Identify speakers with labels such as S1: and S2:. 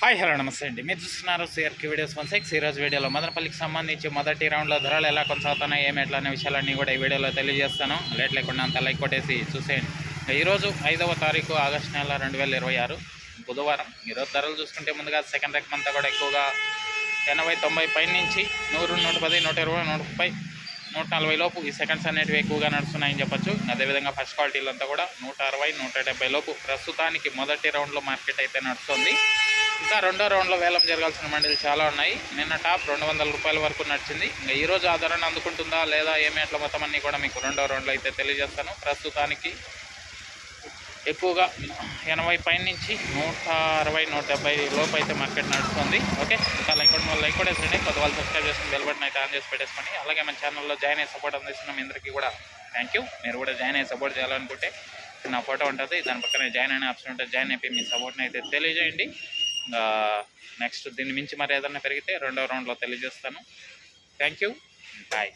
S1: Hi hello నమస్తే అండి. మీరు చూస్తున్నారు సిఆర్కే వీడియోస్ 16. ఈరోజు వీడియోలో మదనపల్లికి సంబంధించి మొదటి రౌండ్లో ధరలు ఎలా కొనసాగుతున్నాయి, ఏమి ఎట్లా అనే విషయాలన్నీ కూడా ఈ వీడియోలో తెలియజేస్తాను. లేట్ లేకుండా అంత లైక్ కొట్టేసి చూసేయండి. ఈరోజు 5వ తారీఖు ఆగస్టు నెల 2026 బుధవారం. ఈరోజు ధరలు చూసుకుంటే ముందుగా సెకండ్ రకం అంతా కూడా ఎక్కువగా 80-90 పై నుంచి 100, 110, 120, 130, 140 లోపు ఈ సెకండ్స్ అనేటివి ఎక్కువగా నడుస్తున్నాయని చెప్పొచ్చు. అదేవిధంగా ఫస్ట్ క్వాలిటీలు అంతా కూడా 160, 170 లోపు ప్రస్తుతానికి మొదటి రౌండ్లో మార్కెట్ అయితే నడుస్తుంది. ఇంకా రెండో రౌండ్లో వేలం జరగాల్సిన మండీలు చాలా ఉన్నాయి. నిన్న టాప్ 200 రూపాయల వరకు నడిచింది. ఇంకా ఈరోజు ఆ ధరను అందుకుంటుందా లేదా ఏమి ఎట్లా మొత్తం అన్నీ కూడా మీకు రెండో రౌండ్లో అయితే తెలియజేస్తాను. ప్రస్తుతానికి ఎక్కువగా 80 పై నుంచి 160, 170 లోపు అయితే మార్కెట్ నడుస్తుంది. ఓకే, ఇంకా లైక్ కూడా వేసండి. కొత్త వాళ్ళు సబ్స్క్రైబ్ చేసుకుని బెల్ బటన్ అయితే ఆన్ చేసి పెట్టేసుకోండి. అలాగే మన ఛానల్లో జాయిన్ అయ్యి సపోర్ట్ అందిస్తున్న మీ అందరికీ కూడా థ్యాంక్ యూ. మీరు కూడా జాయిన్ అయ్యి సపోర్ట్ చేయాలనుకుంటే నా ఫోటో ఉంటుంది, దాని పక్కన జాయిన్ అనే ఆప్షన్ ఉంటుంది. జాయిన్ అయిపోయి మీ సపోర్ట్ని అయితే తెలియజేయండి. నెక్స్ట్ దీన్ని మించి మరి ఏదైనా పెరిగితే రెండో రౌండ్లో తెలియజేస్తాను. Thank you, bye.